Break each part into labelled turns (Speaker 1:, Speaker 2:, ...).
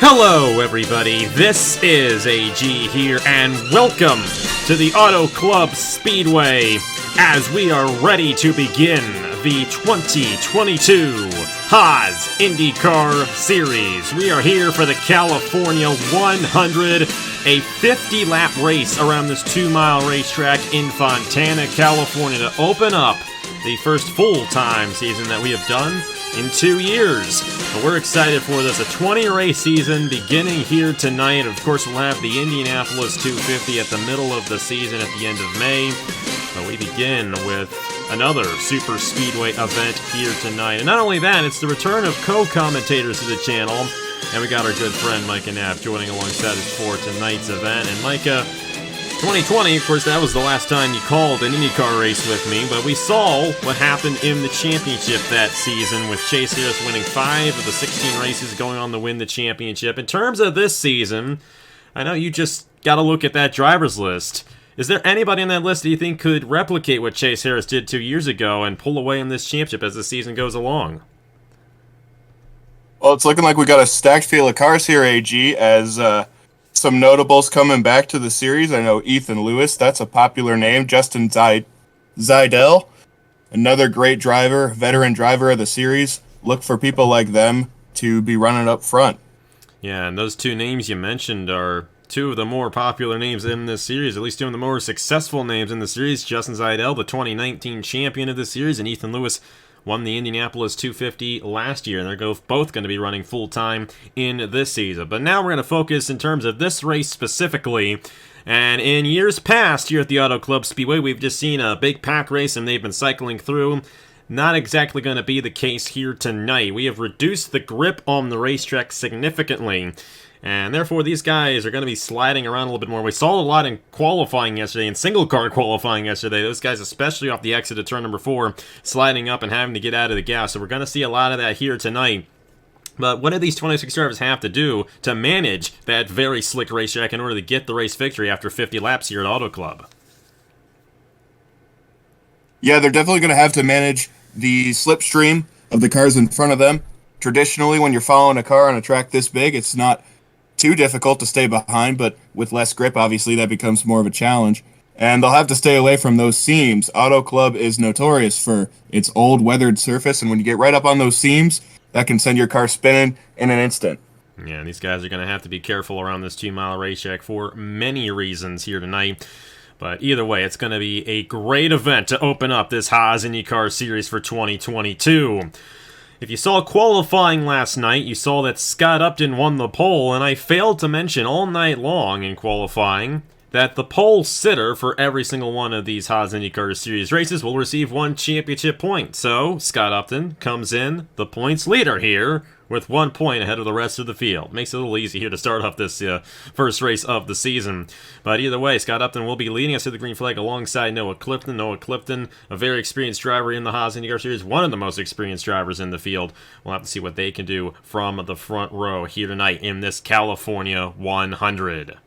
Speaker 1: Hello, everybody. This is AG here, and welcome to the Auto Club Speedway as we are ready to begin the 2022 Haas IndyCar Series. We are here for the California 100, a 50-lap race around this 2-mile racetrack in Fontana, California, to open up the first full-time season that we have done in 2 years. But we're excited for this. A 20-race season beginning here tonight. Of course, we'll have the Indianapolis 250 at the middle of the season at the end of May. But we begin with another super speedway event here tonight. And not only that, it's the return of co-commentators to the channel. And we got our good friend Micah Knapp joining alongside us for tonight's event. And Micah, 2020, of course, that was the last time you called an IndyCar race with me, but we saw what happened in the championship that season with Chase Harris winning 5 of the 16 races going on to win the championship. In terms of this season, I know you just got to look at that driver's list. Is there anybody on that list that you think could replicate what Chase Harris did 2 years ago and pull away in this championship as the season goes along?
Speaker 2: Well, it's looking like we got a stacked field of cars here, AG, as some notables coming back to the series. I know Ethan Lewis, that's a popular name. Justin Zidell, another great driver, veteran driver of the series. Look for people like them to be running up front.
Speaker 1: Yeah, and those two names you mentioned are two of the more popular names in this series, at least two of the more successful names in the series. Justin Zidell, the 2019 champion of the series, and Ethan Lewis won the Indianapolis 250 last year, and they're both going to be running full-time in this season. But now we're going to focus in terms of this race specifically. And in years past here at the Auto Club Speedway, we've just seen a big pack race, and they've been cycling through. Not exactly going to be the case here tonight. We have reduced the grip on the racetrack significantly, and therefore these guys are going to be sliding around a little bit more. We saw a lot in qualifying yesterday, in single car qualifying yesterday. Those guys, especially off the exit of turn number 4, sliding up and having to get out of the gas. So we're going to see a lot of that here tonight. But what do these 26 drivers have to do to manage that very slick racetrack in order to get the race victory after 50 laps here at Auto Club?
Speaker 2: Yeah, they're definitely going to have to manage the slipstream of the cars in front of them. Traditionally, when you're following a car on a track this big, it's not too difficult to stay behind, but with less grip, obviously, that becomes more of a challenge. And they'll have to stay away from those seams. Auto Club is notorious for its old weathered surface, and when you get right up on those seams, that can send your car spinning in an instant.
Speaker 1: Yeah, these guys are going to have to be careful around this 2-mile racetrack for many reasons here tonight. But either way, it's going to be a great event to open up this Haas IndyCar Series for 2022. If you saw qualifying last night, you saw that Scott Upton won the pole, and I failed to mention all night long in qualifying that the pole sitter for every single one of these Haas IndyCar Series races will receive 1 championship point. So, Scott Upton comes in the points leader here with 1 point ahead of the rest of the field. Makes it a little easy here to start off this first race of the season. But either way, Scott Upton will be leading us to the green flag alongside Noah Clifton. Noah Clifton, a very experienced driver in the Haas IndyCar Series, one of the most experienced drivers in the field. We'll have to see what they can do from the front row here tonight in this California 100.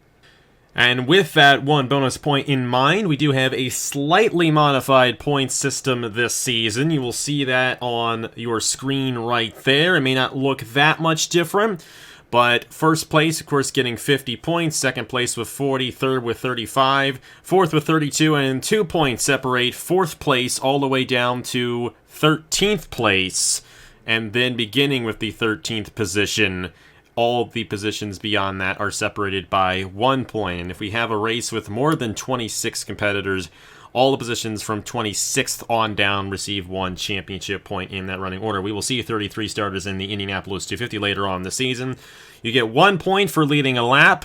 Speaker 1: And with that 1 bonus point in mind, we do have a slightly modified point system this season. You will see that on your screen right there. It may not look that much different, but first place, of course, getting 50 points, second place with 40, third with 35, fourth with 32, and 2 points separate fourth place all the way down to 13th place, and then beginning with the 13th position. All the positions beyond that are separated by 1 point. And if we have a race with more than 26 competitors, all the positions from 26th on down receive 1 championship point in that running order. We will see 33 starters in the Indianapolis 250 later on in the season. You get 1 point for leading a lap,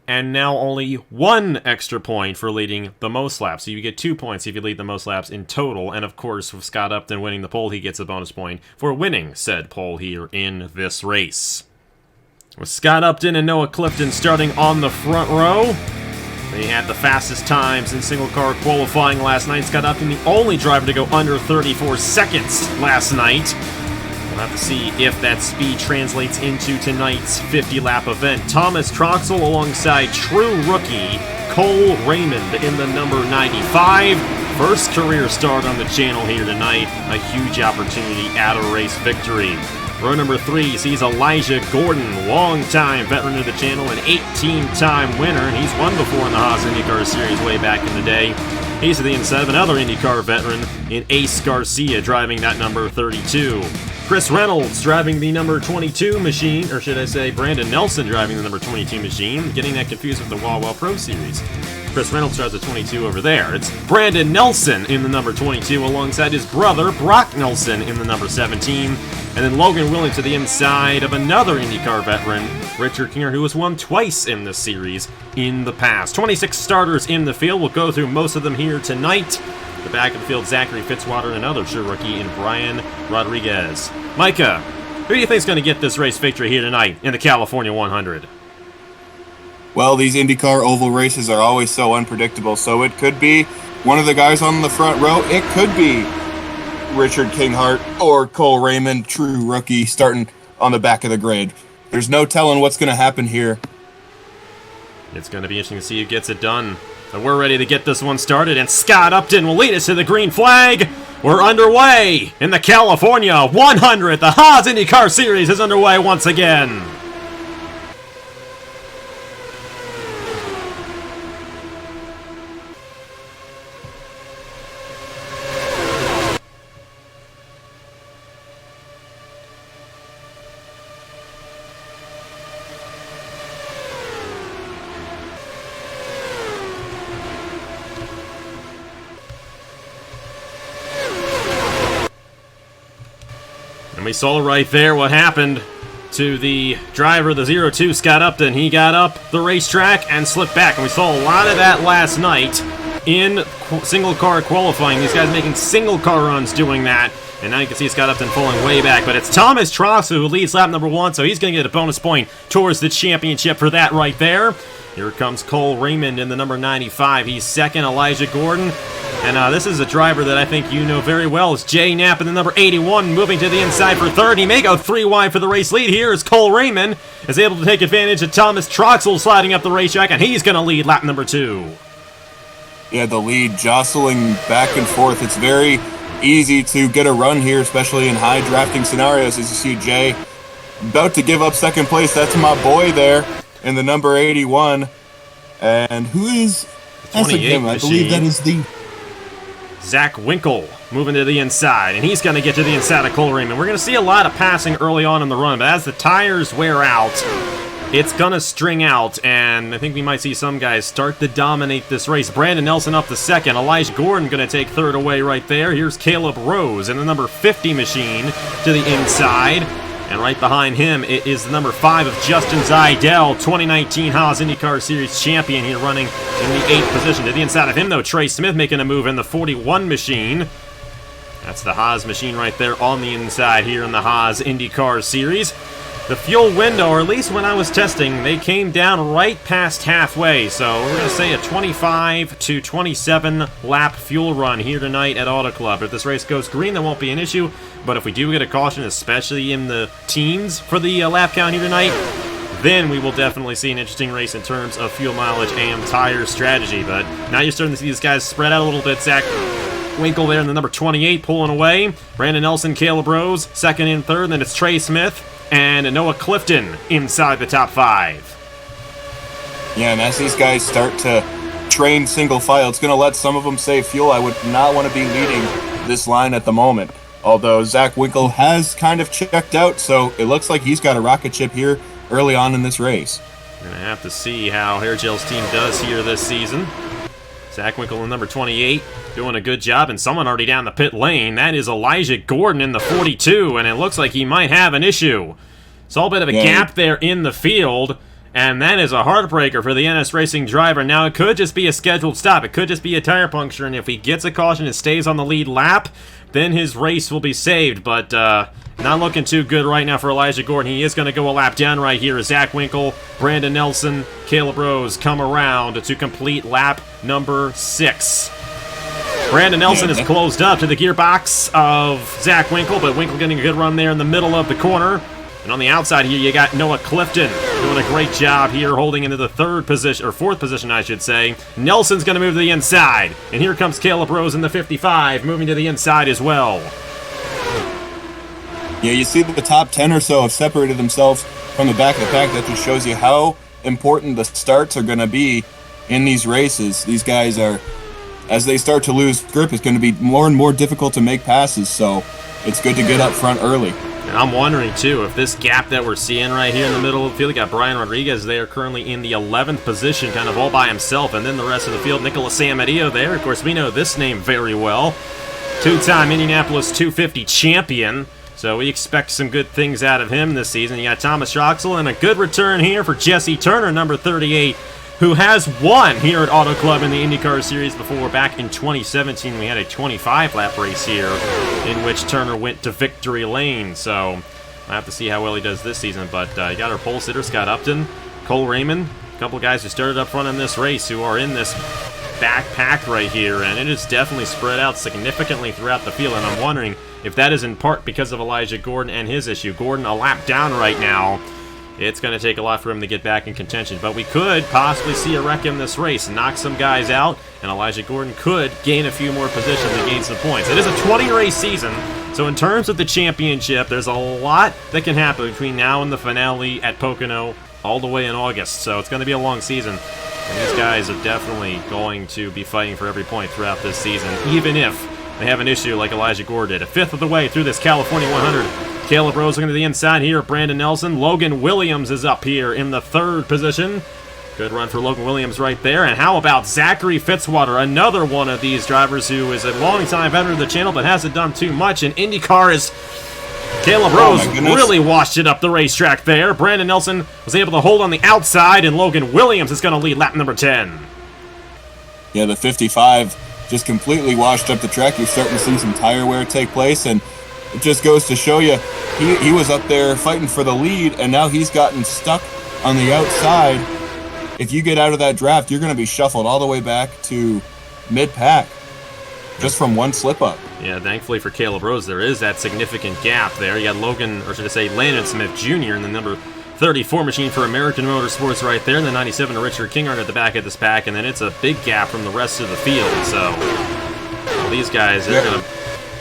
Speaker 1: and now only 1 extra point for leading the most laps. So you get 2 points if you lead the most laps in total. And of course, with Scott Upton winning the pole, he gets a bonus point for winning said pole here in this race. With Scott Upton and Noah Clifton starting on the front row, they had the fastest times in single car qualifying last night. Scott Upton, the only driver to go under 34 seconds last night. We'll have to see if that speed translates into tonight's 50-lap event. Thomas Troxel alongside true rookie Cole Raymond in the number 95. First career start on the channel here tonight. A huge opportunity at a race victory. Row number 3 sees Elijah Gordon, longtime veteran of the channel, an 18-time winner, and he's won before in the Haas IndyCar Series way back in the day. He's to the inside of another IndyCar veteran in Ace Garcia, driving that number 32. Chris Reynolds driving the number 22 machine, or should I say Brandon Nelson driving the number 22 machine, getting that confused with the Wah-Wah Pro Series. Chris Reynolds drives the 22 over there. It's Brandon Nelson in the number 22 alongside his brother Brock Nelson in the number 17. And then Logan Williams to the inside of another IndyCar veteran, Richard Kinger, who has won twice in this series in the past. 26 starters in the field. We'll go through most of them here tonight. The back of the field, Zachary Fitzwater and another true rookie in Brian Rodriguez. Micah, who do you think is going to get this race victory here tonight in the California 100?
Speaker 2: Well, these IndyCar oval races are always so unpredictable, so it could be one of the guys on the front row. It could be Richard Kinghart or Cole Raymond, true rookie, starting on the back of the grid. There's no telling what's going to happen here.
Speaker 1: It's going to be interesting to see who gets it done. But we're ready to get this one started, and Scott Upton will lead us to the green flag. We're underway in the California 100. The Haas IndyCar Series is underway once again. And we saw right there what happened to the driver, the 02, Scott Upton. He got up the racetrack and slipped back. And we saw a lot of that last night in single-car qualifying. These guys making single-car runs doing that. And now you can see Scott Upton falling way back. But it's Thomas Troxel who leads lap number 1, so he's going to get a bonus point towards the championship for that right there. Here comes Cole Raymond in the number 95. He's second, Elijah Gordon. And this is a driver that I think you know very well. It's Jay Knapp in the number 81, moving to the inside for third. He may go 3 wide for the race lead. Here is Cole Raymond, is able to take advantage of Thomas Troxel sliding up the racetrack, and he's going to lead lap number 2.
Speaker 2: Yeah, the lead jostling back and forth. It's very easy to get a run here, especially in high drafting scenarios, as you see Jay about to give up second place. That's my boy there in the number 81. And who is...
Speaker 1: I believe
Speaker 2: that is the...
Speaker 1: Zach Winkle moving to the inside, and he's going to get to the inside of Cole Raymond. We're going to see a lot of passing early on in the run, but as the tires wear out, it's going to string out, and I think we might see some guys start to dominate this race. Brandon Nelson up to second. Elijah Gordon going to take third away right there. Here's Caleb Rose in the number 50 machine to the inside. And right behind him, it is the number 5 of Justin Zidell, 2019 Haas IndyCar Series champion here, running in the 8th position. To the inside of him, though, Trey Smith making a move in the 41 machine. That's the Haas machine right there on the inside here in the Haas IndyCar Series. The fuel window, or at least when I was testing, they came down right past halfway. So we're going to say a 25 to 27 lap fuel run here tonight at Auto Club. If this race goes green, that won't be an issue. But if we do get a caution, especially in the teens for the lap count here tonight, then we will definitely see an interesting race in terms of fuel mileage and tire strategy. But now you're starting to see these guys spread out a little bit. Zach Winkle there in the number 28 pulling away. Brandon Nelson, Caleb Rose, second and third. And then it's Trey Smith and Noah Clifton inside the top 5.
Speaker 2: Yeah, and as these guys start to train single file, it's going to let some of them save fuel. I would not want to be leading this line at the moment. Although Zach Winkle has kind of checked out, so it looks like he's got a rocket ship here early on in this race.
Speaker 1: We're going to have to see how Hairgel's team does here this season. Zach Winkle in number 28 doing a good job, and someone already down the pit lane. That is Elijah Gordon in the 42, and it looks like he might have an issue. It's a bit of a gap there in the field, and that is a heartbreaker for the NS Racing driver. Now, it could just be a scheduled stop. It could just be a tire puncture, and if he gets a caution and stays on the lead lap, then his race will be saved. But not looking too good right now for Elijah Gordon. He is going to go a lap down right here. Zach Winkle, Brandon Nelson, Caleb Rose come around to complete lap number 6. Brandon Nelson is closed up to the gearbox of Zach Winkle, but Winkle getting a good run there in the middle of the corner. And on the outside here, you got Noah Clifton doing a great job here, holding into the 3rd position, or 4th position, I should say. Nelson's going to move to the inside. And here comes Caleb Rose in the 55, moving to the inside as well.
Speaker 2: Yeah, you see the top 10 or so have separated themselves from the back of the pack. That just shows you how important the starts are going to be in these races. These guys are, as they start to lose grip, it's going to be more and more difficult to make passes, so it's good to get up front early.
Speaker 1: And I'm wondering, too, if this gap that we're seeing right here in the middle of the field, we got Brian Rodriguez there currently in the 11th position, kind of all by himself, and then the rest of the field, Nicolas Amadio there. Of course, we know this name very well. Two-time Indianapolis 250 champion. So we expect some good things out of him this season. You got Thomas Roxel and a good return here for Jesse Turner, number 38, who has won here at Auto Club in the IndyCar Series before. Back in 2017, we had a 25-lap race here in which Turner went to victory lane. So we'll have to see how well he does this season. But you got our pole sitter, Scott Upton, Cole Raymond, a couple guys who started up front in this race who are in this backpack right here. And it is definitely spread out significantly throughout the field. And I'm wondering if that is in part because of Elijah Gordon and his issue. Gordon a lap down right now. It's going to take a lot for him to get back in contention. But we could possibly see a wreck in this race, knock some guys out, and Elijah Gordon could gain a few more positions and gain some points. It is a 20-race season, so in terms of the championship, there's a lot that can happen between now and the finale at Pocono all the way in August. So it's going to be a long season, and these guys are definitely going to be fighting for every point throughout this season, even if they have an issue like Elijah Gordon did. A fifth of the way through this California 100. Caleb Rose looking to the inside here. Brandon Nelson. Logan Williams is up here in the 3rd position. Good run for Logan Williams right there. And how about Zachary Fitzwater, another one of these drivers who is a long-time veteran of the channel but hasn't done too much. And IndyCar is... Caleb Rose really washed it up the racetrack there. Brandon Nelson was able to hold on the outside, and Logan Williams is going to lead lap number 10.
Speaker 2: Yeah, the 55 just completely washed up the track. You're starting to see some tire wear take place, and it just goes to show you he was up there fighting for the lead, and now he's gotten stuck on the outside. If you get out of that draft, you're going to be shuffled all the way back to mid-pack just from one slip-up.
Speaker 1: Yeah, thankfully for Caleb Rose, there is that significant gap there. You got Logan, or should I say Landon Smith Jr. in the number 34 machine for American Motorsports right there, and the 97 Richard Kinghart at the back of this pack, and then it's a big gap from the rest of the field. So these guys, they're going to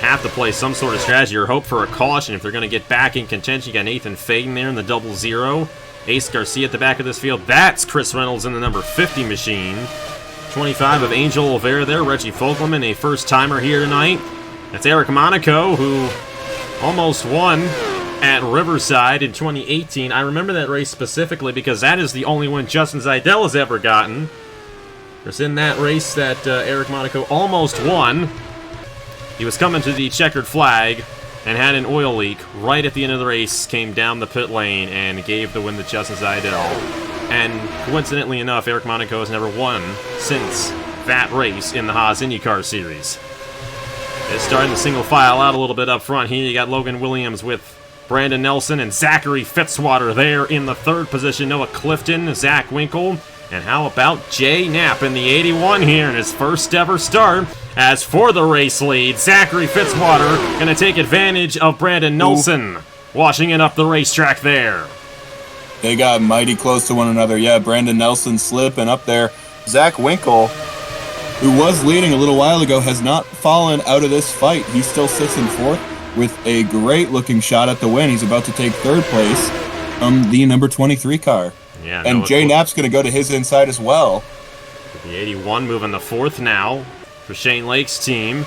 Speaker 1: have to play some sort of strategy or hope for a caution if they're going to get back in contention. You got Nathan Faden there in the 00. Ace Garcia at the back of this field. That's Chris Reynolds in the number 50 machine. 25 of Angel Oliveira there. Reggie Fogelman, a first-timer here tonight. That's Eric Monaco, who almost won at Riverside in 2018. I remember that race specifically because that is the only one Justin Zeidel has ever gotten. It was in that race that Eric Monaco almost won. He was coming to the checkered flag and had an oil leak right at the end of the race, came down the pit lane and gave the win to Justin Zeidel. And coincidentally enough, Eric Monaco has never won since that race in the Haas IndyCar Series. It's starting to single file out a little bit up front here. You got Logan Williams with Brandon Nelson and Zachary Fitzwater there in the 3rd position. Noah Clifton, Zach Winkle. And how about Jay Knapp in the 81 here in his first ever start? As for the race lead, Zachary Fitzwater going to take advantage of Brandon Nelson, washing it up the racetrack there.
Speaker 2: They got mighty close to one another. Yeah, Brandon Nelson slipping up there. Zach Winkle, who was leading a little while ago, has not fallen out of this fight. He still sits in 4th with a great-looking shot at the win. He's about to take 3rd place from the number 23 car.
Speaker 1: Yeah,
Speaker 2: and Jay Knapp's going to go to his inside as well.
Speaker 1: The 81 moving the 4th now for Shane Lake's team.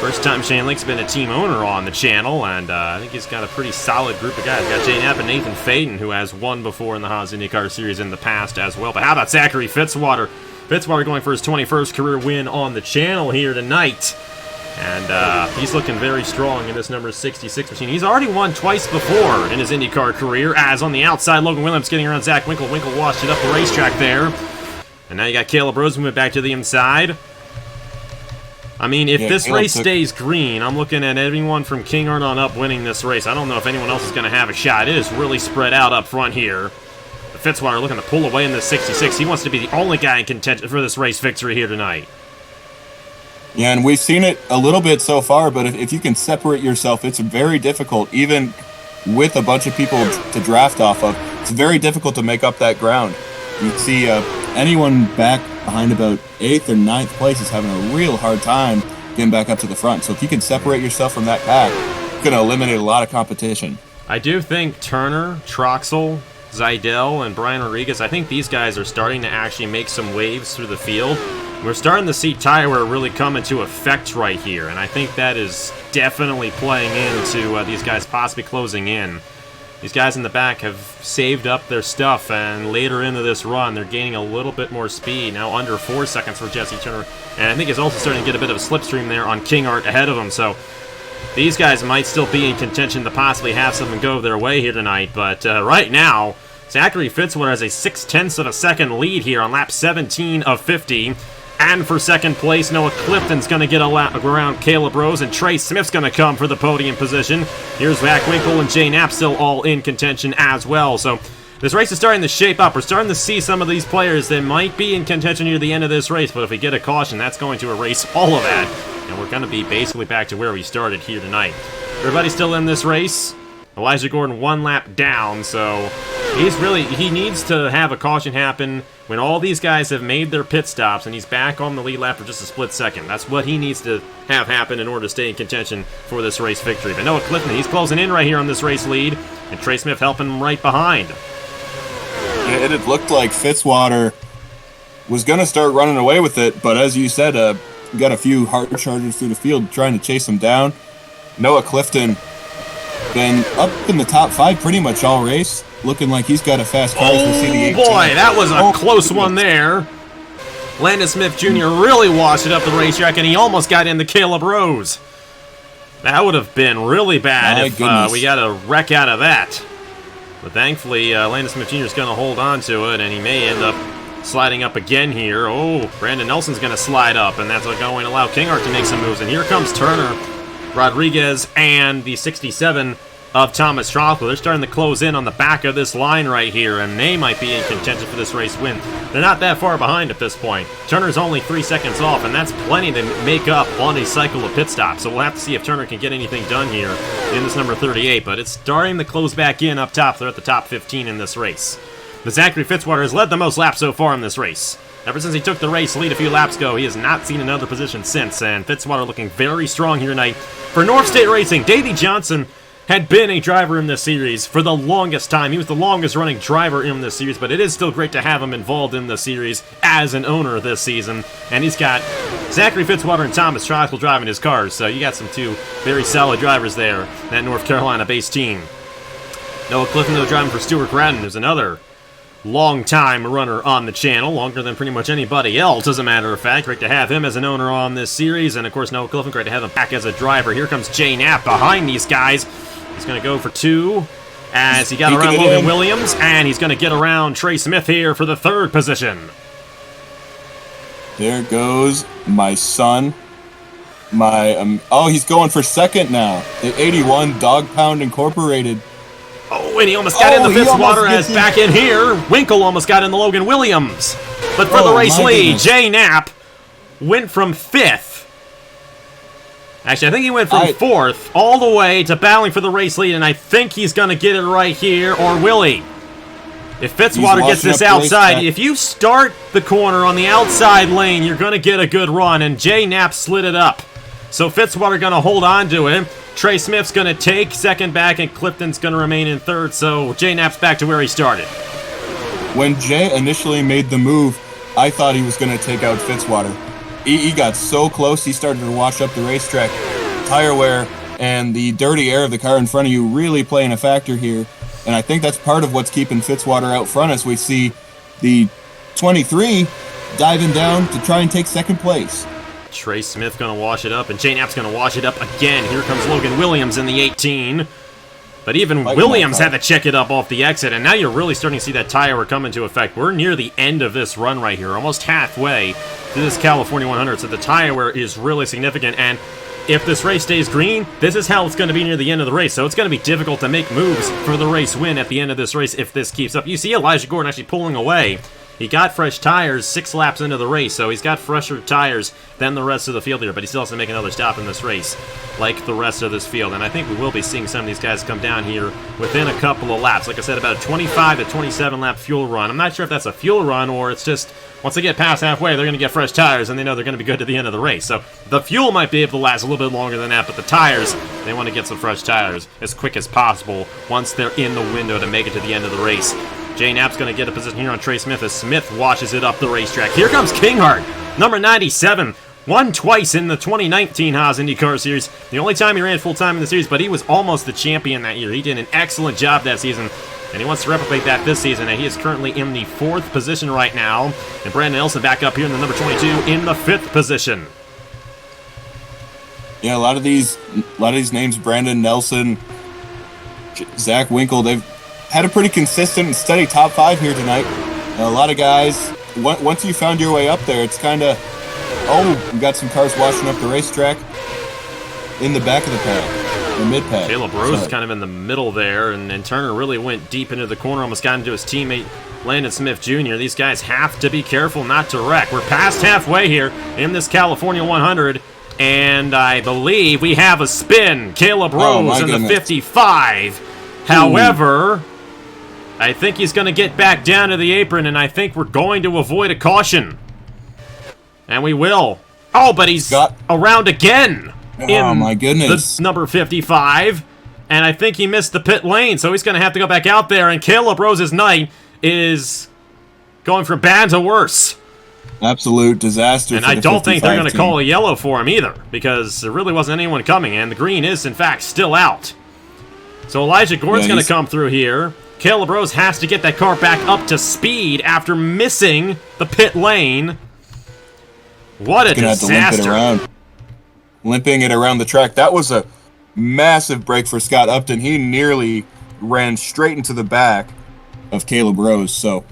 Speaker 1: First time Shane Lake's been a team owner on the channel, and I think he's got a pretty solid group of guys. Got Jay Knapp and Nathan Faden, who has won before in the Haas IndyCar Series in the past as well. But how about Zachary Fitzwater? Fitzwater going for his 21st career win on the channel here tonight. And he's looking very strong in this number 66 machine. He's already won twice before in his IndyCar career, as on the outside, Logan Williams getting around Zach Winkle. Winkle washed it up the racetrack there. And now you got Caleb Rose moving back to the inside. I mean, if this race stays green, I'm looking at everyone from Kinghart on up winning this race. I don't know if anyone else is going to have a shot. It is really spread out up front here. Fitzwater looking to pull away in the 66. He wants to be the only guy in contention for this race victory here tonight.
Speaker 2: Yeah, and we've seen it a little bit so far, but if you can separate yourself, it's very difficult, even with a bunch of people to draft off of. It's very difficult to make up that ground. You see anyone back behind about 8th or 9th place is having a real hard time getting back up to the front. So if you can separate yourself from that pack, going to eliminate a lot of competition.
Speaker 1: I do think Turner, Troxel, Zidell, and Brian Rodriguez, I think these guys are starting to actually make some waves through the field. We're starting to see tire wear really come into effect right here, and I think that is definitely playing into these guys possibly closing in. These guys in the back have saved up their stuff, and later into this run, they're gaining a little bit more speed. Now under 4 seconds for Jesse Turner, and I think he's also starting to get a bit of a slipstream there on King Art ahead of him, so these guys might still be in contention to possibly have something go their way here tonight, but right now, Zachary Fitzwater has a 0.6 of a second lead here on lap 17 of 50. And for second place, Noah Clifton's going to get a lap around Caleb Rose, and Trey Smith's going to come for the podium position. Here's Zach Winkle and Jay Knapp still all in contention as well. So this race is starting to shape up. We're starting to see some of these players that might be in contention near the end of this race, but if we get a caution, that's going to erase all of that. And we're going to be basically back to where we started here tonight. Everybody's still in this race. Elijah Gordon 1 lap down, so he needs to have a caution happen when all these guys have made their pit stops and he's back on the lead lap for just a split second. That's what he needs to have happen in order to stay in contention for this race victory. But Noah Clifton, he's closing in right here on this race lead, and Trey Smith helping him right behind.
Speaker 2: Yeah, it looked like Fitzwater was going to start running away with it, but as you said, got a few hard chargers through the field trying to chase him down. Noah Clifton been up in the top 5 pretty much all race, looking like he's got a fast car.
Speaker 1: Oh boy, that was a close one there. Landon Smith Jr. really washed it up the racetrack, and he almost got into Caleb Rose. That would have been really bad if we got a wreck out of that. But thankfully, Landon Smith Jr. is going to hold on to it, and he may end up sliding up again here. Oh, Brandon Nelson's going to slide up, and that's going to allow Kingart to make some moves. And here comes Turner, Rodriguez, and the 67 of Thomas Troxel. They're starting to close in on the back of this line right here, and they might be in contention for this race win. They're not that far behind at this point. Turner's only 3 seconds off, and that's plenty to make up on a cycle of pit stops. So we'll have to see if Turner can get anything done here in this number 38, but it's starting to close back in up top. They're at the top 15 in this race. But Zachary Fitzwater has led the most laps so far in this race. Ever since he took the race lead a few laps ago, he has not seen another position since, and Fitzwater looking very strong here tonight. For North State Racing, Davey Johnson had been a driver in this series for the longest time. He was the longest running driver in this series, but it is still great to have him involved in the series as an owner this season. And he's got Zachary Fitzwater and Thomas Troxel driving his cars, so you got some two very solid drivers there, that North Carolina-based team. Noah Clifton, though, driving for Stuart Gratton, who's another long-time runner on the channel, longer than pretty much anybody else, as a matter of fact. Great to have him as an owner on this series, and of course Noah Clifton, great to have him back as a driver. Here comes Jay Knapp behind these guys. He's going to go for 2 as he got around Logan Williams, and he's going to get around Trey Smith here for the 3rd position.
Speaker 2: There goes my son. He's going for 2nd now. The 81 Dog Pound Incorporated.
Speaker 1: Oh, and he almost got in the Fitzwater as back in here. Winkle almost got in the Logan Williams. But for the race lead, Jay Knapp went from 5th. Actually, I think he went from 4th all the way to battling for the race lead, and I think he's going to get it right here, or will he? If Fitzwater gets this outside, if you start the corner on the outside lane, you're going to get a good run, and Jay Knapp slid it up. So Fitzwater going to hold on to it. Trey Smith's going to take 2nd back, and Clifton's going to remain in 3rd, so Jay Knapp's back to where he started.
Speaker 2: When Jay initially made the move, I thought he was going to take out Fitzwater. He got so close, he started to wash up the racetrack. Tire wear and the dirty air of the car in front of you really playing a factor here, and I think that's part of what's keeping Fitzwater out front as we see the 23 diving down to try and take 2nd place.
Speaker 1: Trey Smith going to wash it up, and Jay Knapp's going to wash it up again. Here comes Logan Williams in the 18. But even Williams had to check it up off the exit, and now you're really starting to see that tire wear come into effect. We're near the end of this run right here, almost halfway through this California 100, so the tire wear is really significant, and if this race stays green, this is how it's going to be near the end of the race, so it's going to be difficult to make moves for the race win at the end of this race if this keeps up. You see Elijah Gordon actually pulling away He got fresh tires 6 laps into the race, so he's got fresher tires than the rest of the field here, but he still has to make another stop in this race, like the rest of this field. And I think we will be seeing some of these guys come down here within a couple of laps. Like I said, about a 25 to 27 lap fuel run. I'm not sure if that's a fuel run or it's just once they get past halfway, they're going to get fresh tires and they know they're going to be good to the end of the race. So the fuel might be able to last a little bit longer than that, but the tires, they want to get some fresh tires as quick as possible once they're in the window to make it to the end of the race. Jay Knapp's going to get a position here on Trey Smith as Smith washes it up the racetrack. Here comes Kinghart, number 97. Won twice in the 2019 Haas IndyCar Series. The only time he ran full-time in the series, but he was almost the champion that year. He did an excellent job that season, and he wants to replicate that this season, and he is currently in the 4th position right now. And Brandon Nelson back up here in the number 22 in the 5th position.
Speaker 2: Yeah, a lot of these names, Brandon Nelson, Zach Winkle, they've had a pretty consistent and steady top 5 here tonight. A lot of guys, once you found your way up there, it's kind of, we got some cars washing up the racetrack in the back of the pad, the mid pad.
Speaker 1: Caleb Rose is kind of in the middle there, and Turner really went deep into the corner, almost got into his teammate Landon Smith Jr. These guys have to be careful not to wreck. We're past halfway here in this California 100, and I believe we have a spin. Caleb Rose in the 55. However, I think he's going to get back down to the apron, and I think we're going to avoid a caution. And we will. Oh, but he's around again.
Speaker 2: Oh, my goodness.
Speaker 1: The number 55. And I think he missed the pit lane, so he's going to have to go back out there. And Caleb Rose's night is going from bad to worse.
Speaker 2: Absolute disaster.
Speaker 1: And I don't think they're going to call a yellow for him either, because there really wasn't anyone coming, and the green is, in fact, still out. So Elijah Gordon's going to come through here. Caleb Rose has to get that car back up to speed after missing the pit lane. What a disaster.
Speaker 2: Limping it around the track. That was a massive break for Scott Upton. He nearly ran straight into the back of Caleb Rose. So,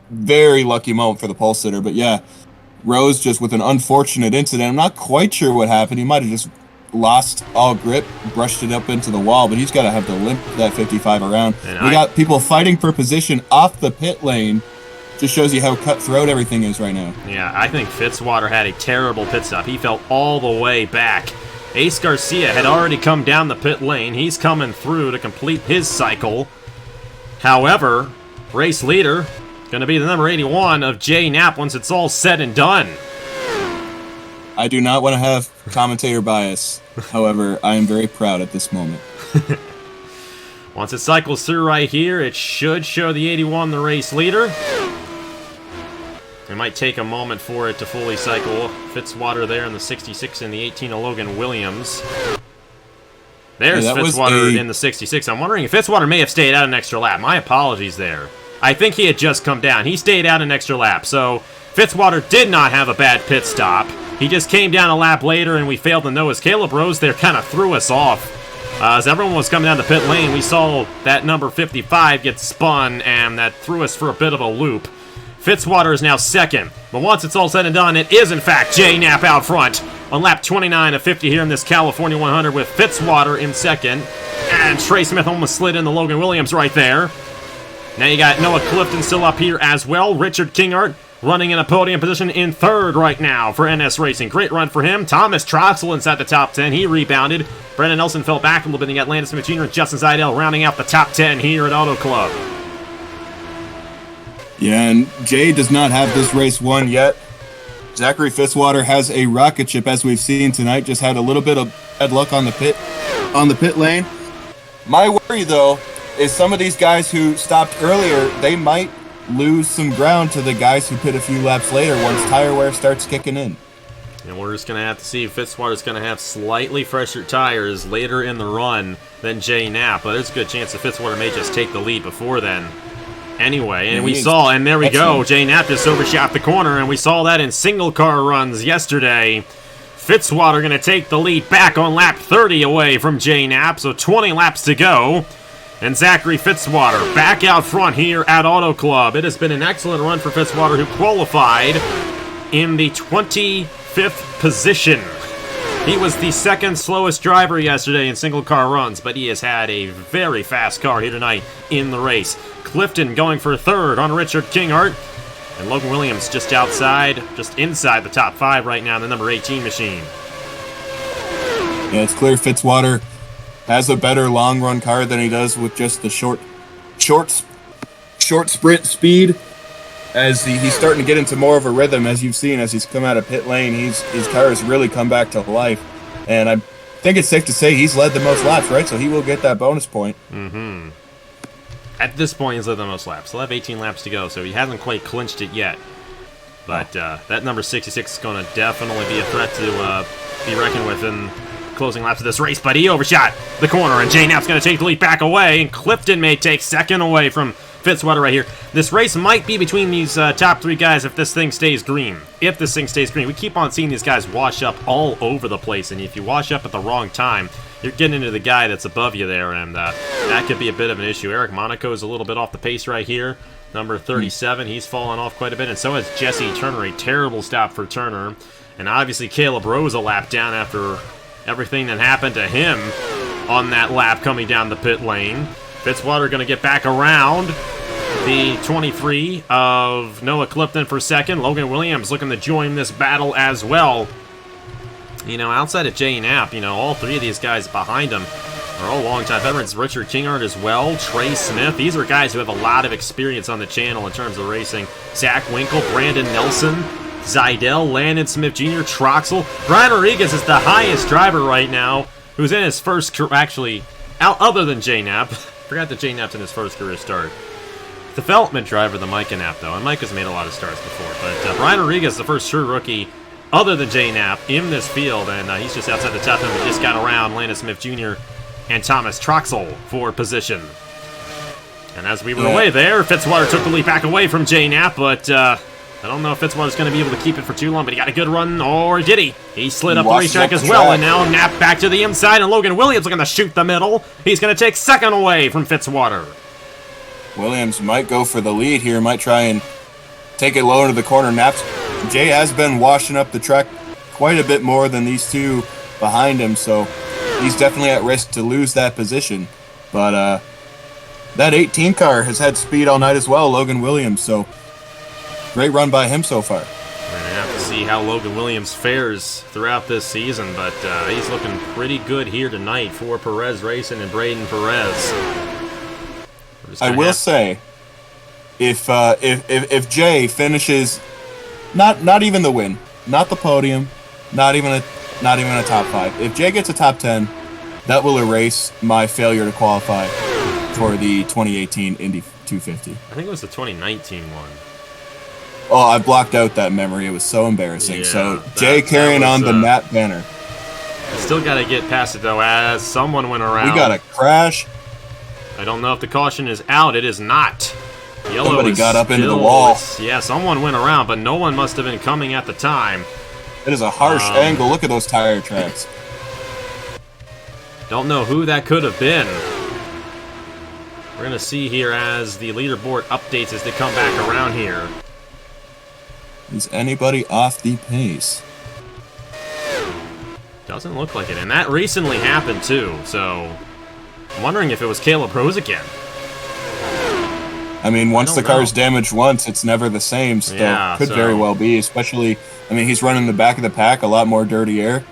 Speaker 2: very lucky moment for the pole sitter. But yeah, Rose just with an unfortunate incident. I'm not quite sure what happened. He might have just lost all grip, brushed it up into the wall, but he's got to have to limp that 55 around. We got people fighting for position off the pit lane. Just shows you how cutthroat everything is right now.
Speaker 1: Yeah, I think Fitzwater had a terrible pit stop. He fell all the way back. Ace Garcia had already come down the pit lane. He's coming through to complete his cycle. However, race leader going to be the number 81 of Jay Knapp once it's all said and done.
Speaker 2: I do not want to have commentator bias. However, I am very proud at this moment.
Speaker 1: Once it cycles through right here, it should show the 81 the race leader. It might take a moment for it to fully cycle. Fitzwater there in the 66 and the 18 of Logan Williams. There's Fitzwater in the 66. I'm wondering if Fitzwater may have stayed out an extra lap. My apologies there. I think he had just come down. He stayed out an extra lap. So Fitzwater did not have a bad pit stop. He just came down a lap later and we failed to notice. Caleb Rose there kind of threw us off. As everyone was coming down the pit lane, we saw that number 55 get spun, and that threw us for a bit of a loop. Fitzwater is now second, but once it's all said and done, it is in fact Jay Knapp out front on lap 29 of 50 here in this California 100 with Fitzwater in second, and Trey Smith almost slid into Logan Williams right there. Now you got Noah Clifton still up here as well. Richard Kinghart running in a podium position in third right now for NS Racing. Great run for him. Thomas Troxel inside the top 10. He rebounded. Brendan Nelson fell back a little bit, and you got Landon Smith Jr. and Justin Zeidel rounding out the top 10 here at Auto Club.
Speaker 2: Yeah, and Jay does not have this race won yet. Zachary Fitzwater has a rocket ship, as we've seen tonight. Just had a little bit of bad luck on the pit lane. My worry, though, is some of these guys who stopped earlier, they might lose some ground to the guys who pit a few laps later once tire wear starts kicking in.
Speaker 1: And we're just going to have to see if Fitzwater's going to have slightly fresher tires later in the run than Jay Knapp, but there's a good chance that Fitzwater may just take the lead before then. Anyway, and we saw, and there we go, Jay Knapp just overshot the corner, and we saw that in single car runs yesterday. Fitzwater going to take the lead back on lap 30 away from Jay Knapp, so 20 laps to go. And Zachary Fitzwater back out front here at Auto Club. It has been an excellent run for Fitzwater, who qualified in the 25th position. He was the second slowest driver yesterday in single car runs, but he has had a very fast car here tonight in the race. Clifton going for third on Richard Kinghart. And Logan Williams just outside, just inside the top 5 right now in the number 18 machine.
Speaker 2: Yeah, it's clear Fitzwater has a better long-run car than he does with just the short sprint speed. As he's starting to get into more of a rhythm, as you've seen, as he's come out of pit lane, his car has really come back to life. And I think it's safe to say he's led the most laps, right? So he will get that bonus point.
Speaker 1: Mm-hmm. At this point, he's led the most laps. He'll have 18 laps to go, so he hasn't quite clinched it yet. But that number 66 is going to definitely be a threat to be reckoned with in closing laps of this race. But he overshot the corner, and Jay Knapp's going to take the lead back away, and Clifton may take second away from Fitzwater right here. This race might be between these top 3 guys if this thing stays green. If this thing stays green. We keep on seeing these guys wash up all over the place, and if you wash up at the wrong time, you're getting into the guy that's above you there, and that could be a bit of an issue. Eric Monaco is a little bit off the pace right here. Number 37, he's fallen off quite a bit, and so has Jesse Turner. A terrible stop for Turner. And obviously Caleb Rose a lap down after everything that happened to him on that lap coming down the pit lane. Fitzwater going to get back around the 23 of Noah Clifton for second. Logan Williams looking to join this battle as well. You know, outside of Jay Knapp, you know, all 3 of these guys behind him are all long-time veterans. Richard Kingard as well, Trey Smith. These are guys who have a lot of experience on the channel in terms of racing. Zach Winkle, Brandon Nelson, Zidell, Landon Smith Jr., Troxel. Brian Rodriguez is the highest driver right now, who's in his first career, actually, other than Jay Knapp. Forgot that Jay Knapp's in his first career start. Development driver, the Micah Knapp, though, and Micah's made a lot of starts before. But Brian Rodriguez is the first true rookie other than Jay Knapp in this field, and he's just outside the top 10. We just got around Landon Smith Jr. and Thomas Troxel for position. And as we were away there, Fitzwater took the lead back away from Jay Knapp, but I don't know if Fitzwater's going to be able to keep it for too long, but he got a good run, or did he? He slid up the racetrack as well, and now Knapp back to the inside, and Logan Williams looking to shoot the middle. He's going to take second away from Fitzwater.
Speaker 2: Williams might go for the lead here, might try and take it low into the corner. Jay has been washing up the track quite a bit more than these 2 behind him, so he's definitely at risk to lose that position. But that 18 car has had speed all night as well, Logan Williams, so great run by him so far.
Speaker 1: We're going to have to see how Logan Williams fares throughout this season, but he's looking pretty good here tonight for Perez Racing and Braden Perez.
Speaker 2: I will say, if Jay finishes not even the win, not the podium, not even a top 5. If Jay gets a top 10, that will erase my failure to qualify for the 2018 Indy 250.
Speaker 1: I think it was the 2019 one.
Speaker 2: Oh, I blocked out that memory. It was so embarrassing.
Speaker 1: Yeah,
Speaker 2: so Jay carrying on the Nat banner.
Speaker 1: Still got to get past it, though, as someone went around.
Speaker 2: We got a crash.
Speaker 1: I don't know if the caution is out. It is not. Yellow
Speaker 2: Somebody got up into the wall.
Speaker 1: Yeah, someone went around, but no one must have been coming at the time.
Speaker 2: It is a harsh angle. Look at those tire tracks.
Speaker 1: Don't know who that could have been. We're going to see here as the leaderboard updates as they come back around here.
Speaker 2: Is anybody off the pace?
Speaker 1: Doesn't look like it. And that recently happened, too. So, I'm wondering if it was Caleb Rose again.
Speaker 2: I mean, once the car's damaged once, it's never the same. So yeah, could very well be, especially, I mean, he's running the back of the pack, a lot more dirty air.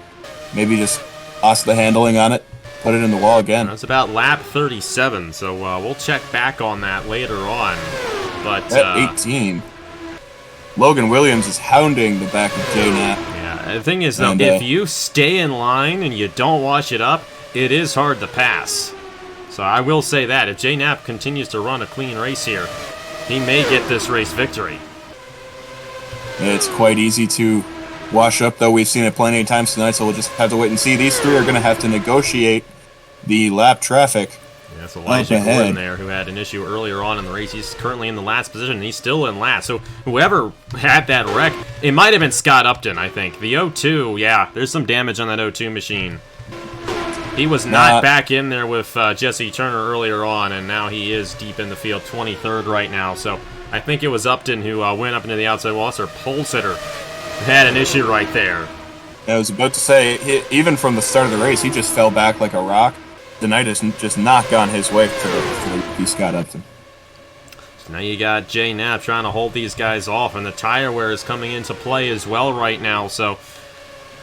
Speaker 2: Maybe just toss the handling on it, put it in the wall again.
Speaker 1: That's about lap 37, so we'll check back on that later on. But
Speaker 2: at 18, Logan Williams is hounding the back of Jay Knapp.
Speaker 1: Yeah, the thing is, though, if you stay in line and you don't wash it up, it is hard to pass. So I will say that. If Jay Knapp continues to run a clean race here, he may get this race victory.
Speaker 2: It's quite easy to wash up, though. We've seen it plenty of times tonight, so we'll just have to wait and see. These 3 are going to have to negotiate the lap traffic.
Speaker 1: Yeah, that's Elijah Gordon there, who had an issue earlier on in the race. He's currently in the last position, and he's still in last. So whoever had that wreck, it might have been Scott Upton, I think. The 02, yeah, there's some damage on that 02 machine. He was not back in there with Jesse Turner earlier on, and now he is deep in the field, 23rd right now. So I think it was Upton who went up into the outside wall. Or Polsitter had an issue right there.
Speaker 2: I was about to say, even from the start of the race, he just fell back like a rock. The night has just not gone his way for the Scott Upton.
Speaker 1: Now you got Jay Knapp trying to hold these guys off, and the tire wear is coming into play as well right now, so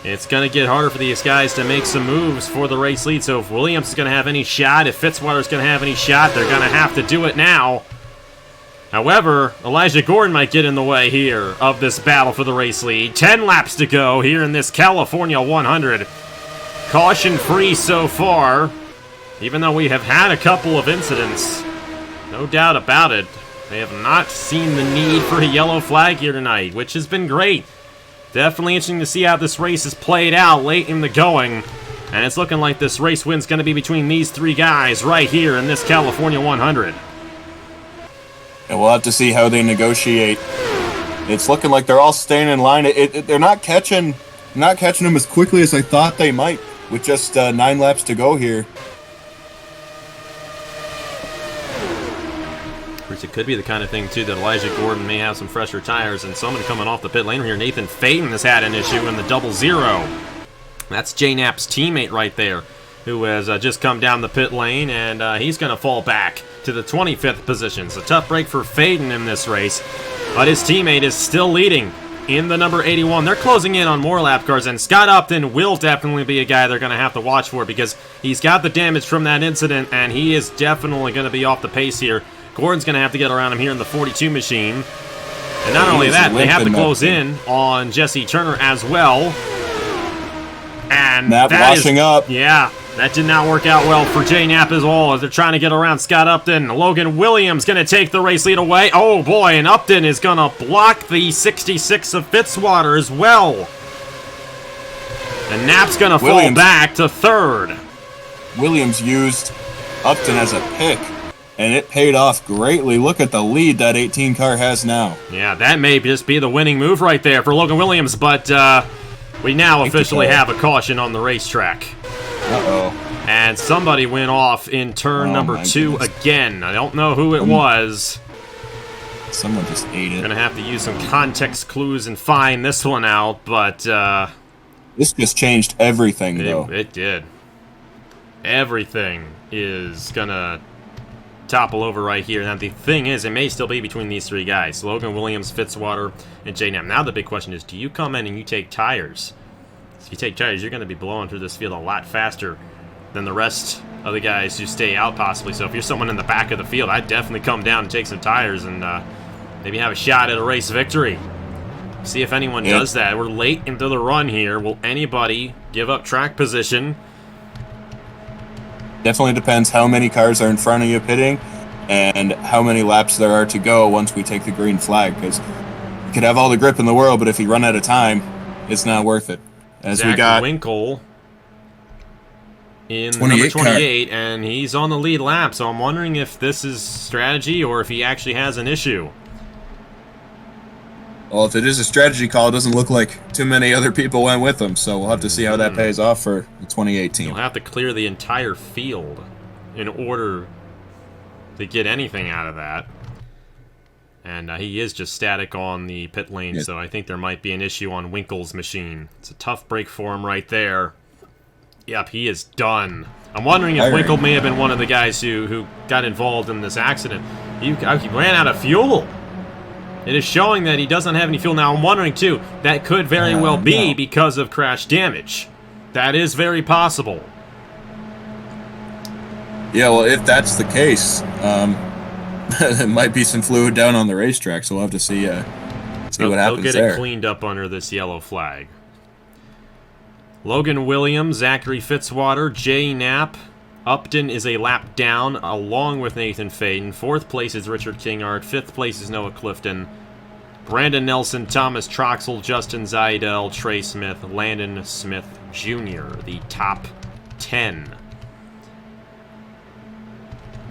Speaker 1: it's going to get harder for these guys to make some moves for the race lead. So if Williams is going to have any shot, if Fitzwater's going to have any shot, they're going to have to do it now. However, Elijah Gordon might get in the way here of this battle for the race lead. 10 laps to go here in this California 100. Caution-free so far, even though we have had a couple of incidents. No doubt about it. They have not seen the need for a yellow flag here tonight, which has been great. Definitely interesting to see how this race is played out late in the going. And it's looking like this race win's going to be between these three guys right here in this California 100.
Speaker 2: And we'll have to see how they negotiate. It's looking like they're all staying in line. They're not catching them as quickly as I thought they might with just 9 laps to go here.
Speaker 1: It could be the kind of thing, too, that Elijah Gordon may have some fresher tires, and somebody coming off the pit lane here. Nathan Faden has had an issue in the 0-0. That's Jay Knapp's teammate right there, who has just come down the pit lane, and he's going to fall back to the 25th position. It's a tough break for Faden in this race, but his teammate is still leading in the number 81. They're closing in on more lap cars, and Scott Upton will definitely be a guy they're going to have to watch for because he's got the damage from that incident, and he is definitely going to be off the pace here. Gordon's going to have to get around him here in the 42 machine. And not only that, they have to close in on Jesse Turner as well. And
Speaker 2: Knapp washing up.
Speaker 1: Yeah, that did not work out well for Jay Knapp as well as they're trying to get around Scott Upton. Logan Williams going to take the race lead away. Oh boy, and Upton is going to block the 66 of Fitzwater as well. And Knapp's going to fall back to third.
Speaker 2: Williams used Upton as a pick. And it paid off greatly. Look at the lead that 18 car has now.
Speaker 1: Yeah, that may just be the winning move right there for Logan Williams, but we now officially have a caution on the racetrack.
Speaker 2: Uh-oh.
Speaker 1: And somebody went off in turn number 2 again. I don't know who it was.
Speaker 2: Someone just ate it.
Speaker 1: Gonna have to use some context clues and find this one out, but
Speaker 2: this just changed everything, though.
Speaker 1: It did. Everything is gonna topple over right here. Now, the thing is, it may still be between these three guys, Logan Williams, Fitzwater, and Jay Knapp. Now, the big question is, do you come in and you take tires? If you take tires, you're going to be blowing through this field a lot faster than the rest of the guys who stay out, possibly. So if you're someone in the back of the field, I'd definitely come down and take some tires and maybe have a shot at a race victory. See if anyone does that. We're late into the run here. Will anybody give up track position?
Speaker 2: Definitely depends how many cars are in front of you pitting and how many laps there are to go once we take the green flag, because you could have all the grip in the world, but if you run out of time, it's not worth it. As
Speaker 1: Zach
Speaker 2: we got
Speaker 1: Winkle in number 28, and he's on the lead lap, so I'm wondering if this is strategy or if he actually has an issue.
Speaker 2: Well, if it is a strategy call, it doesn't look like too many other people went with him, so we'll have to see how that pays off for the 2018.
Speaker 1: You'll have to clear the entire field in order to get anything out of that. And he is just static on the pit lane, so I think there might be an issue on Winkle's machine. It's a tough break for him right there. Yep, he is done. I'm wondering if Winkle may have been one of the guys who got involved in this accident. He ran out of fuel. It is showing that he doesn't have any fuel. Now, I'm wondering, too, that could very well be because of crash damage. That is very possible.
Speaker 2: Yeah, well, if that's the case, there might be some fluid down on the racetrack, so we'll have to see what happens there.
Speaker 1: They'll get it cleaned up under this yellow flag. Logan Williams, Zachary Fitzwater, Jay Knapp. Upton is a lap down, along with Nathan Faden. 4th place is Richard Kingart. 5th place is Noah Clifton. Brandon Nelson, Thomas Troxel, Justin Zaidel, Trey Smith, Landon Smith Jr., the top 10.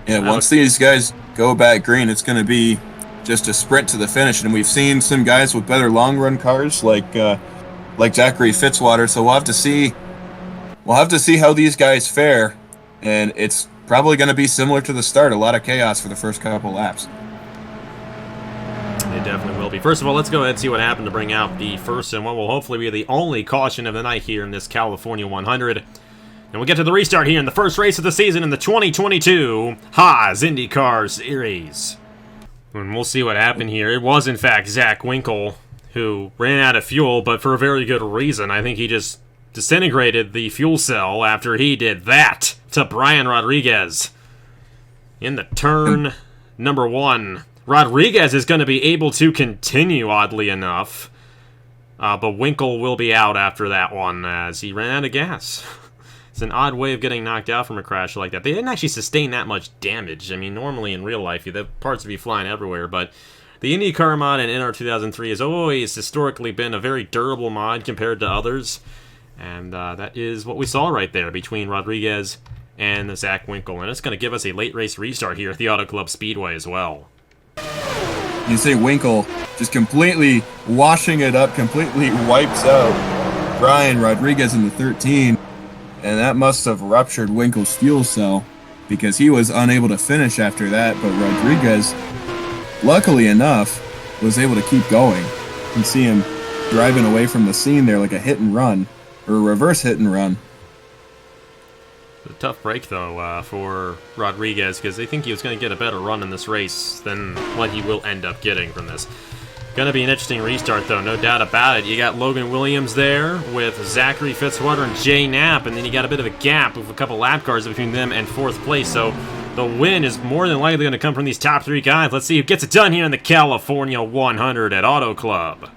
Speaker 2: Yeah, once these guys go back green, it's going to be just a sprint to the finish. And we've seen some guys with better long-run cars, like Zachary Fitzwater. So we'll have to see. We'll have to see how these guys fare. And it's probably going to be similar to the start. A lot of chaos for the first couple laps.
Speaker 1: It definitely will be. First of all, let's go ahead and see what happened to bring out the first and what will hopefully be the only caution of the night here in this California 100. And we'll get to the restart here in the first race of the season in the 2022 Haas IndyCar Series. And we'll see what happened here. It was, in fact, Zach Winkle who ran out of fuel, but for a very good reason. I think he just disintegrated the fuel cell after he did that to Brian Rodriguez. In the turn number 1, Rodriguez is going to be able to continue, oddly enough. But Winkle will be out after that one as he ran out of gas. It's an odd way of getting knocked out from a crash like that. They didn't actually sustain that much damage. I mean, normally in real life, the parts would be flying everywhere, but the IndyCar mod in NR2003 has always historically been a very durable mod compared to others. And that is what we saw right there between Rodriguez and Zach Winkle. And it's going to give us a late race restart here at the Auto Club Speedway as well.
Speaker 2: You see Winkle just completely washing it up, completely wipes out Brian Rodriguez in the 13. And that must have ruptured Winkle's fuel cell because he was unable to finish after that. But Rodriguez, luckily enough, was able to keep going. You can see him driving away from the scene there like a hit and run, or a reverse hit and run.
Speaker 1: A tough break, though, for Rodriguez, because they think he was going to get a better run in this race than what he will end up getting from this. Going to be an interesting restart, though, no doubt about it. You got Logan Williams there with Zachary Fitzwater and Jay Knapp, and then you got a bit of a gap with a couple lap cars between them and 4th place, so the win is more than likely going to come from these top 3 guys. Let's see who gets it done here in the California 100 at Auto Club.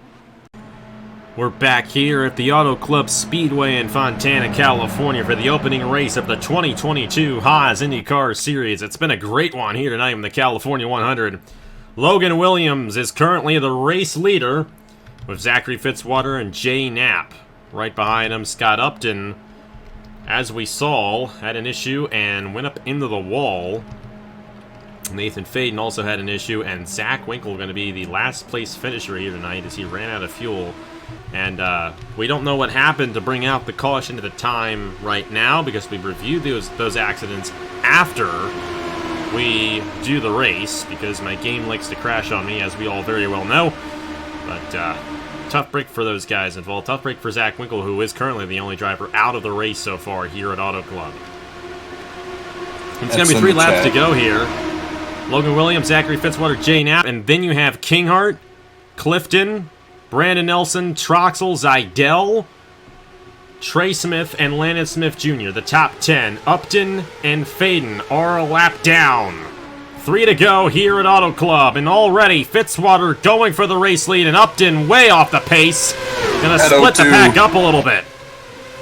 Speaker 1: We're back here at the Auto Club Speedway in Fontana, California for the opening race of the 2022 Haas IndyCar Series. It's been a great one here tonight in the California 100. Logan Williams is currently the race leader with Zachary Fitzwater and Jay Knapp. Right behind him, Scott Upton, as we saw, had an issue and went up into the wall. Nathan Faden also had an issue, and Zach Winkle going to be the last place finisher here tonight as he ran out of fuel. And we don't know what happened to bring out the caution at the time right now because we reviewed those accidents after we do the race because my game likes to crash on me, as we all very well know. But tough break for those guys involved. Tough break for Zach Winkle, who is currently the only driver out of the race so far here at Auto Club. It's going to be 3 laps to go here. Logan Williams, Zachary Fitzwater, Jay Knapp, and then you have Kinghart, Clifton, Brandon Nelson, Troxel, Zidell, Trey Smith, and Landon Smith Jr., the top 10. Upton and Faden are a lap down. 3 to go here at Auto Club, and already Fitzwater going for the race lead, and Upton way off the pace. Gonna split the pack up a little bit.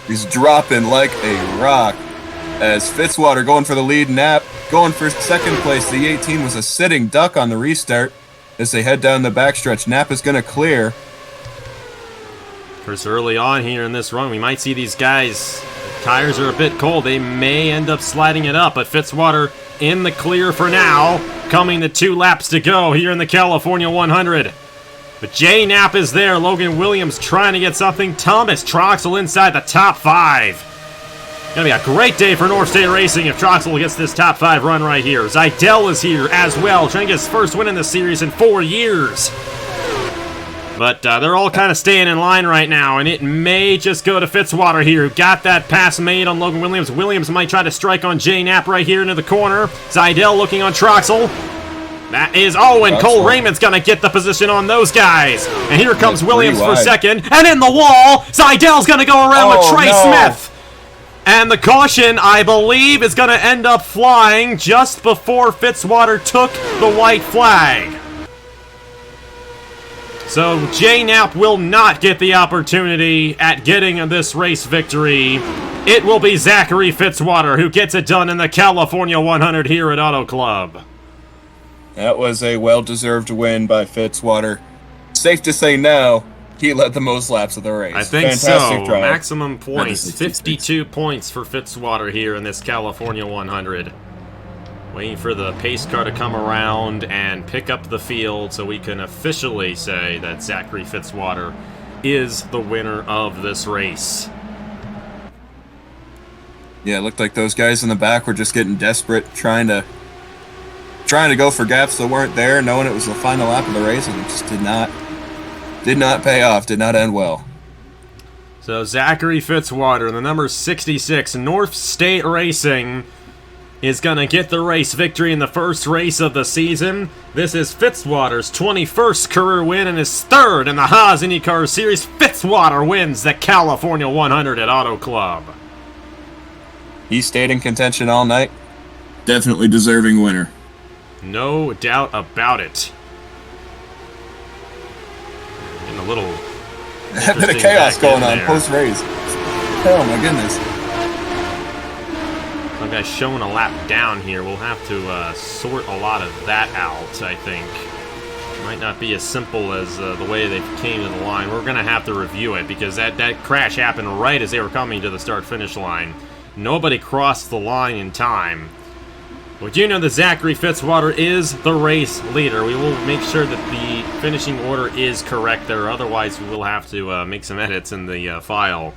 Speaker 2: He's dropping like a rock as Fitzwater going for the lead. Knapp going for 2nd place. The 18 was a sitting duck on the restart as they head down the backstretch. Knapp is going to clear.
Speaker 1: First, early on here in this run, we might see these guys, tires are a bit cold. They may end up sliding it up, but Fitzwater in the clear for now, coming to 2 laps to go here in the California 100. But Jay Knapp is there. Logan Williams trying to get something. Thomas Troxel inside the top 5. Gonna be a great day for North State Racing if Troxel gets this top 5 run right here. Zidell is here as well, trying to get his first win in the series in 4 years. But they're all kind of staying in line right now, and it may just go to Fitzwater here, who got that pass made on Logan Williams. Williams might try to strike on Jay Knapp right here into the corner. Zidell looking on Troxel. That is, and Cole Raymond's going to get the position on those guys. And here comes Williams for 2nd, and in the wall, Zidell's going to go around with Trey Smith. And the caution, I believe, is going to end up flying just before Fitzwater took the white flag. So Jay Knapp will not get the opportunity at getting this race victory. It will be Zachary Fitzwater who gets it done in the California 100 here at Auto Club.
Speaker 2: That was a well-deserved win by Fitzwater. Safe to say now, he led the most laps of the race.
Speaker 1: I think
Speaker 2: Fantastic
Speaker 1: so.
Speaker 2: Drive.
Speaker 1: Maximum points, 52 points for Fitzwater here in this California 100. Waiting for the pace car to come around and pick up the field so we can officially say that Zachary Fitzwater is the winner of this race.
Speaker 2: Yeah, it looked like those guys in the back were just getting desperate, trying to go for gaps that weren't there, knowing it was the final lap of the race, and it just did not pay off, did not end well.
Speaker 1: So Zachary Fitzwater, the number 66, North State Racing, is going to get the race victory in the first race of the season. This is Fitzwater's 21st career win and his third in the Haas IndyCar Series. Fitzwater wins the California 100 at Auto Club.
Speaker 2: He stayed in contention all night. Definitely deserving winner.
Speaker 1: No doubt about it. And a little
Speaker 2: A bit of chaos going on post-race. Oh my goodness.
Speaker 1: Some guy's showing a lap down here. We'll have to sort a lot of that out, I think. Might not be as simple as the way they came to the line. We're going to have to review it because that crash happened right as they were coming to the start-finish line. Nobody crossed the line in time. We do know that Zachary Fitzwater is the race leader. We will make sure that the finishing order is correct there. Otherwise, we will have to make some edits in the file.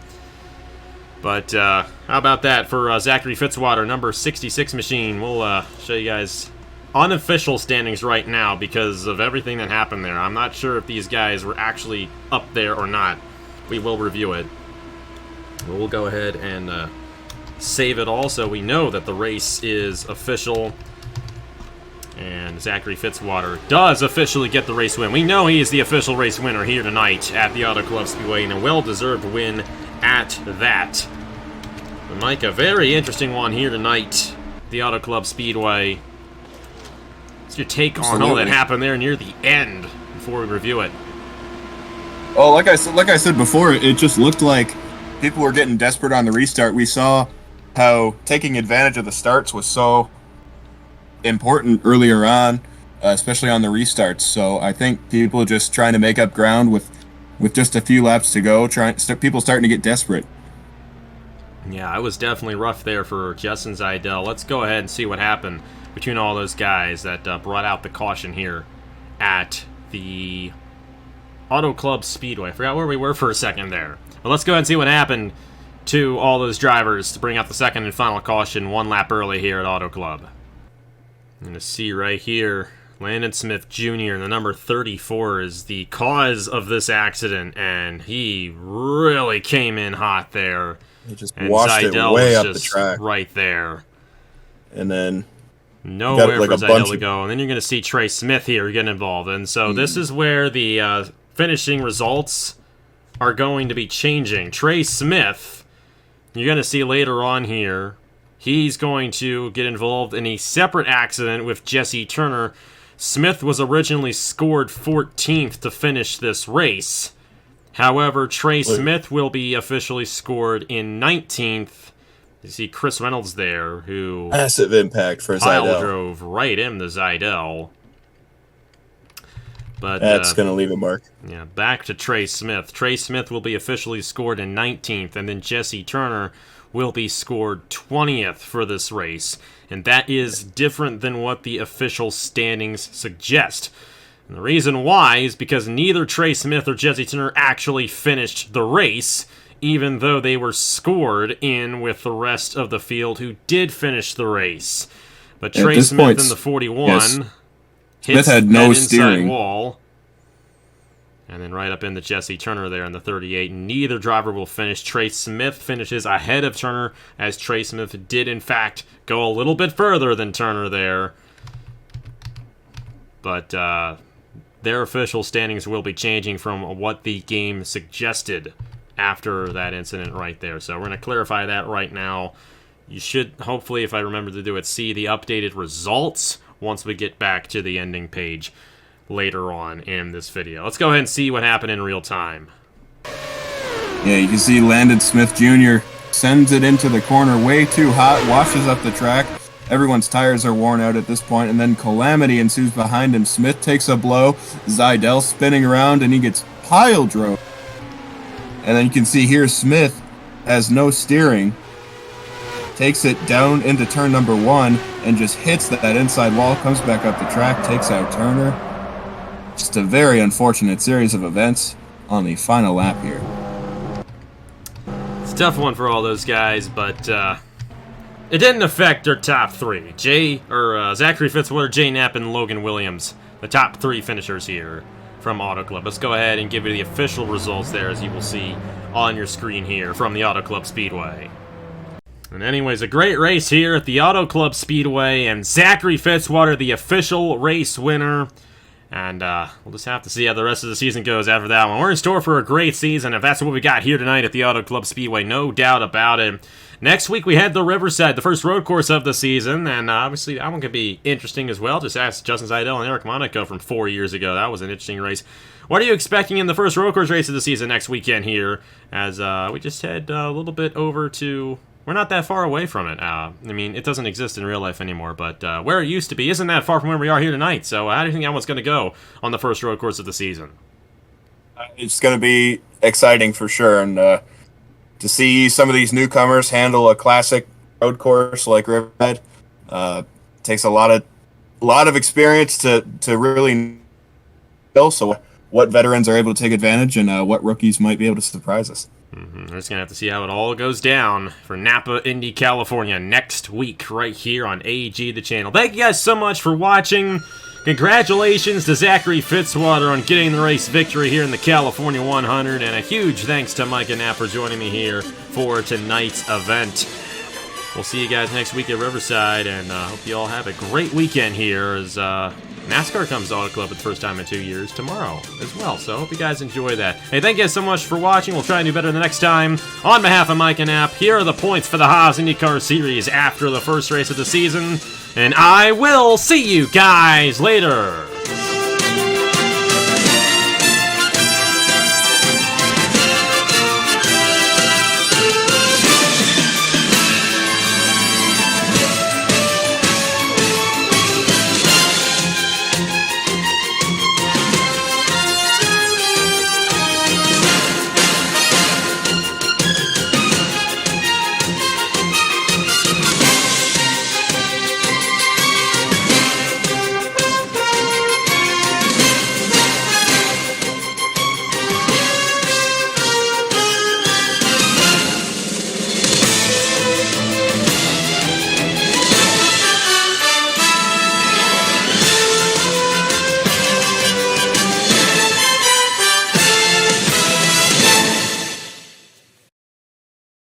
Speaker 1: But how about that for Zachary Fitzwater, number 66 machine. We'll show you guys unofficial standings right now because of everything that happened there. I'm not sure if these guys were actually up there or not. We will review it. We'll go ahead and save it all so we know that the race is official. And Zachary Fitzwater does officially get the race win. We know he is the official race winner here tonight at the Auto Club Speedway, and a well-deserved win at that. But Mike, a very interesting one here tonight, the Auto Club Speedway. What's your take on all that happened there near the end before we review it?
Speaker 2: Oh, like I said before, it just looked like people were getting desperate on the restart. We saw how taking advantage of the starts was so important earlier on, especially on the restarts. So I think people just trying to make up ground with just a few laps to go. People starting to get desperate.
Speaker 1: Yeah, it was definitely rough there for Justin Zaidel. Let's go ahead and see what happened between all those guys that brought out the caution here at the Auto Club Speedway. I forgot where we were for a second there. But let's go ahead and see what happened to all those drivers to bring out the second and final caution one lap early here at Auto Club. I'm going to see right here, Landon Smith Jr., the number 34, is the cause of this accident, and he really came in hot there.
Speaker 2: He just washed it way up the track.
Speaker 1: Right there.
Speaker 2: And then
Speaker 1: nowhere for Zaidel to go. And then you're going to see Trey Smith here getting involved. And so this is where the finishing results are going to be changing. Trey Smith, you're going to see later on here, he's going to get involved in a separate accident with Jesse Turner. Smith was originally scored 14th to finish this race. However, Trey Smith will be officially scored in 19th. You see Chris Reynolds there, who
Speaker 2: massive impact for Zaidel.
Speaker 1: Drove right into Zaidel. But
Speaker 2: that's going to leave a mark.
Speaker 1: Yeah, back to Trey Smith. Trey Smith will be officially scored in 19th, and then Jesse Turner will be scored 20th for this race. And that is different than what the official standings suggest. And the reason why is because neither Trey Smith or Jesse Turner actually finished the race, even though they were scored in with the rest of the field who did finish the race. But Trey Smith in the 41... Yes.
Speaker 2: Smith had no steering.
Speaker 1: Wall, and then right up into Jesse Turner there in the 38. Neither driver will finish. Trey Smith finishes ahead of Turner, as Trey Smith did, in fact, go a little bit further than Turner there. But their official standings will be changing from what the game suggested after that incident right there. So we're going to clarify that right now. You should, hopefully, if I remember to do it, see the updated results once we get back to the ending page later on in this video. Let's go ahead and see what happened in real time.
Speaker 2: Yeah, you can see Landon Smith Jr. sends it into the corner way too hot, washes up the track. Everyone's tires are worn out at this point, and then calamity ensues behind him. Smith takes a blow, Zaidel spinning around, and he gets pile drove. And then you can see here Smith has no steering, takes it down into turn number 1, and just hits that inside wall, comes back up the track, takes out Turner. Just a very unfortunate series of events on the final lap here.
Speaker 1: It's a tough one for all those guys, but it didn't affect their top 3. Zachary Fitzwater, Jay Knapp, and Logan Williams, the top 3 finishers here from Auto Club. Let's go ahead and give you the official results there, as you will see on your screen here from the Auto Club Speedway. And anyways, a great race here at the Auto Club Speedway, and Zachary Fitzwater, the official race winner. And we'll just have to see how the rest of the season goes after that one. We're in store for a great season, if that's what we got here tonight at the Auto Club Speedway, no doubt about it. Next week we head to Riverside, the first road course of the season, and obviously that one could be interesting as well. Just ask Justin Seidel and Eric Monaco from 4 years ago. That was an interesting race. What are you expecting in the first road course race of the season next weekend here? As we just head a little bit over to... We're not that far away from it. I mean, it doesn't exist in real life anymore, but where it used to be isn't that far from where we are here tonight. So how do you think that one's going to go on the first road course of the season?
Speaker 2: It's going to be exciting for sure, and to see some of these newcomers handle a classic road course like Riverside takes a lot of experience to really know. So what veterans are able to take advantage, and what rookies might be able to surprise us.
Speaker 1: We're just going to have to see how it all goes down for Napa, Indy, California next week right here on AG the channel. Thank you guys so much for watching. Congratulations to Zachary Fitzwater on getting the race victory here in the California 100, and a huge thanks to Mike and Nap for joining me here for tonight's event. We'll see you guys next week at Riverside, and hope you all have a great weekend here as NASCAR comes to Auto Club for the first time in 2 years tomorrow as well. So I hope you guys enjoy that. Hey, thank you guys so much for watching. We'll try and do better the next time. On behalf of Mike and Nap, here are the points for the Haas IndyCar Series after the first race of the season. And I will see you guys later.